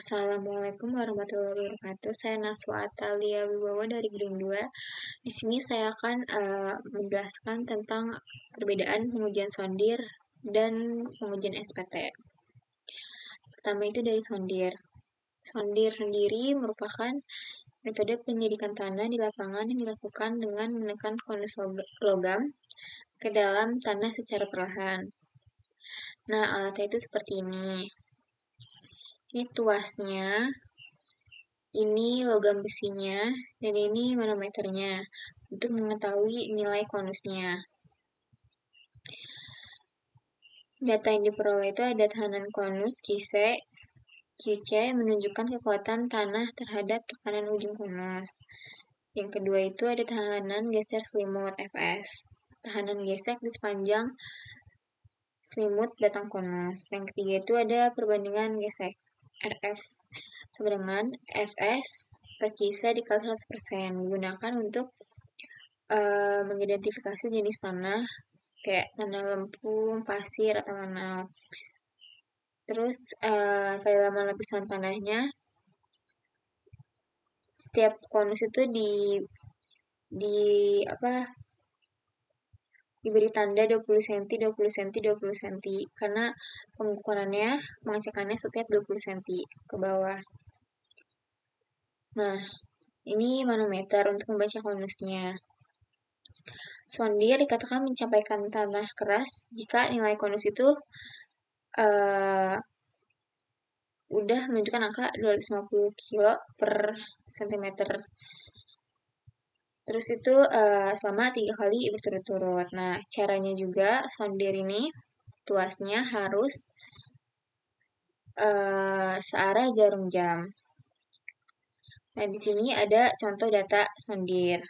Assalamualaikum warahmatullahi wabarakatuh. Saya Naswa Atalia Wibowo dari Gedung 2. Di sini saya akan menjelaskan tentang perbedaan pengujian sondir dan pengujian SPT. Pertama itu dari sondir. Sondir sendiri merupakan metode penyelidikan tanah di lapangan yang dilakukan dengan menekan konus logam ke dalam tanah secara perlahan. Nah, alatnya itu seperti ini. Ini tuasnya, ini logam besinya, dan ini manometernya untuk mengetahui nilai konusnya. Data yang diperoleh itu ada tekanan konus QC menunjukkan kekuatan tanah terhadap tekanan ujung konus. Yang kedua itu ada tekanan geser selimut FS. Tekanan gesek di sepanjang selimut batang konus. Yang ketiga itu ada perbandingan gesek RF sama dengan FS per QC dikali 100%, digunakan untuk mengidentifikasi jenis tanah kayak tanah lempung, pasir, atau kanal. Terus kedalaman lapisan tanahnya, setiap konus itu diberi tanda 20 cm, 20 cm, 20 cm karena pengukurannya, pengecekannya setiap 20 cm ke bawah. Nah, ini manometer untuk membaca konusnya. Sondir dikatakan mencapaikan tanah keras jika nilai konus itu udah menunjukkan angka 250 kilo per cm. Terus itu selama 3 kali berturut-turut. Nah, caranya juga sondir ini tuasnya harus searah jarum jam. Nah, di sini ada contoh data sondir.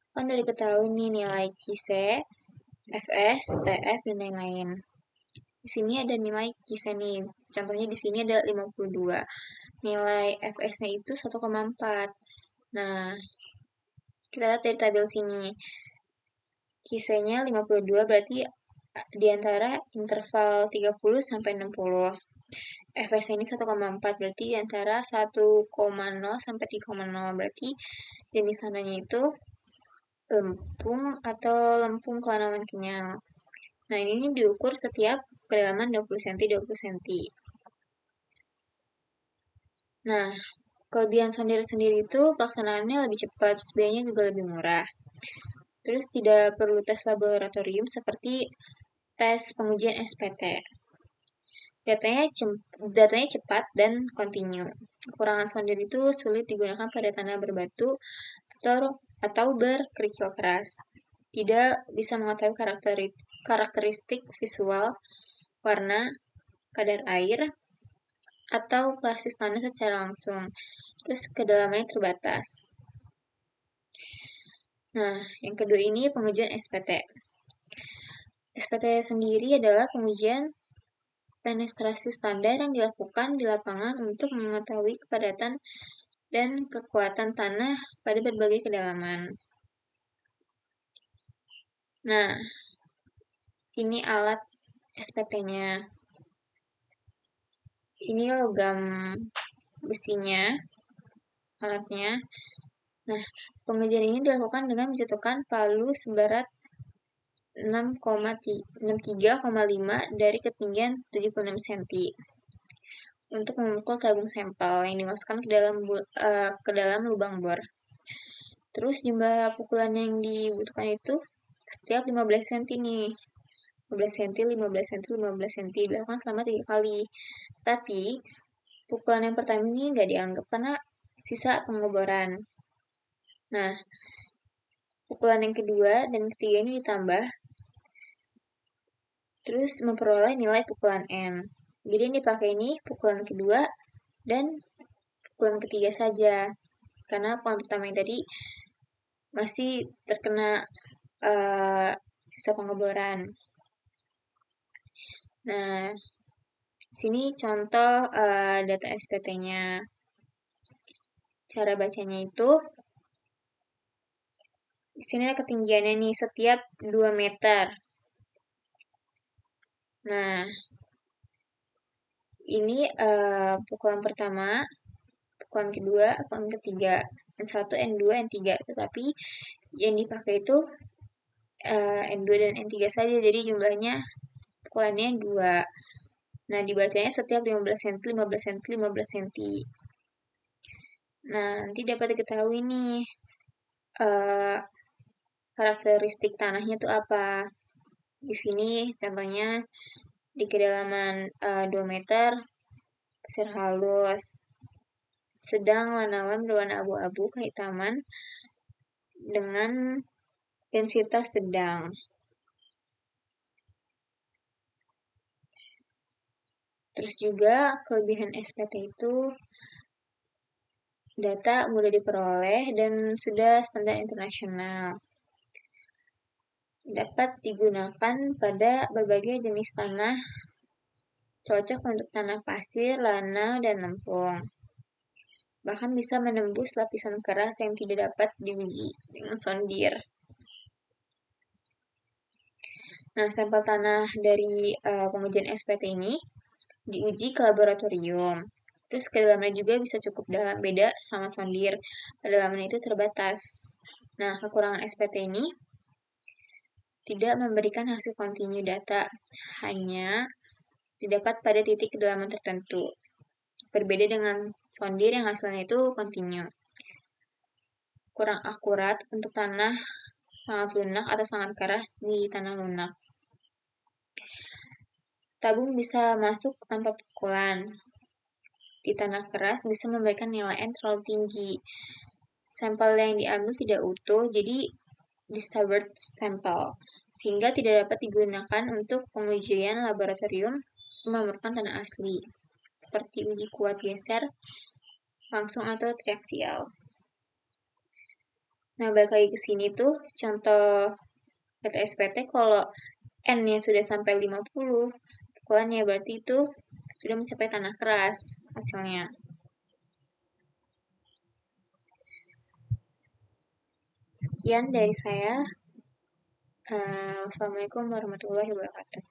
Kan udah diketahui nih nilai QC, FS, TF, dan lain-lain. Di sini ada nilai QC nih. Contohnya di sini ada 52. Nilai FS-nya itu 1,4. Nah, kita lihat dari tabel sini. QC-nya 52 berarti di antara interval 30 sampai 60. FS ini 1,4 berarti di antara 1,0 sampai 3,0, berarti jenis tanahnya itu lempung atau lempung kelanaman kenyal. Nah, ini diukur setiap kedalaman 20 cm, 20 cm. Nah, kelebihan sondir sendiri itu pelaksanaannya lebih cepat, biayanya juga lebih murah. Terus tidak perlu tes laboratorium seperti tes pengujian SPT. Datanya cepat dan kontinu. Kekurangan sondir itu sulit digunakan pada tanah berbatu atau berkerikil keras. Tidak bisa mengetahui karakteristik visual, warna, kadar air, atau plastis tanah secara langsung. Terus kedalamannya terbatas. Nah, yang kedua ini pengujian SPT. SPT sendiri adalah pengujian penetrasi standar yang dilakukan di lapangan untuk mengetahui kepadatan dan kekuatan tanah pada berbagai kedalaman. Nah, ini alat SPT-nya. Ini logam besinya, alatnya. Nah, pengujian ini dilakukan dengan menjatuhkan palu seberat 63,5 dari ketinggian 76 cm untuk memukul tabung sampel yang dimasukkan ke dalam lubang bor. Terus jumlah pukulan yang dibutuhkan itu setiap 15 cm nih. 15 cm, 15 cm, 15 cm dilakukan selama 3 kali. Tapi pukulan yang pertama ini nggak dianggap karena sisa pengeboran. Nah, pukulan yang kedua dan ketiga ini ditambah, terus memperoleh nilai pukulan N. Jadi yang dipakai ini pukulan kedua dan pukulan ketiga saja. Karena pukulan pertama yang tadi masih terkena sisa pengeboran. Nah, sini contoh data SPT-nya. Cara bacanya itu, di sini ada ketinggiannya nih setiap 2 meter. Nah, Ini pukulan pertama, pukulan kedua, pukulan ketiga, N1, N2, N3. Tetapi yang dipakai itu N2 dan N3 saja, jadi jumlahnya pukulannya 2. Nah, dibacanya setiap 15 cm, 15 cm, 15 cm. Nah, nanti dapat diketahui nih eh, karakteristik tanahnya itu apa. Di sini contohnya di kedalaman 2 meter, pasir halus, sedang lanawan berwarna abu-abu kehitaman dengan densitas sedang. Terus juga kelebihan SPT itu data mudah diperoleh dan sudah standar internasional. Dapat digunakan pada berbagai jenis tanah, cocok untuk tanah pasir, lana, dan lempung. Bahkan bisa menembus lapisan keras yang tidak dapat diuji dengan sondir. Nah, sampel tanah dari pengujian SPT ini diuji ke laboratorium. Terus kedalamannya juga bisa cukup dalam, beda sama sondir. Kedalamannya itu terbatas. Nah, kekurangan SPT ini tidak memberikan hasil kontinu data, hanya didapat pada titik kedalaman tertentu. Berbeda dengan sondir yang hasilnya itu kontinu. Kurang akurat untuk tanah sangat lunak atau sangat keras di tanah lunak. Tabung bisa masuk tanpa pukulan. Di tanah keras bisa memberikan nilai N terlalu tinggi. Sampel yang diambil tidak utuh, jadi distorted sampel, sehingga tidak dapat digunakan untuk pengujian laboratorium memerlukan tanah asli, seperti uji kuat geser, langsung atau triaksial. Nah, balik lagi ke sini tuh, contoh data SPT kalau N-nya sudah sampai 50, pukulannya berarti itu sudah mencapai tanah keras hasilnya. Sekian dari saya. Wassalamualaikum warahmatullahi wabarakatuh.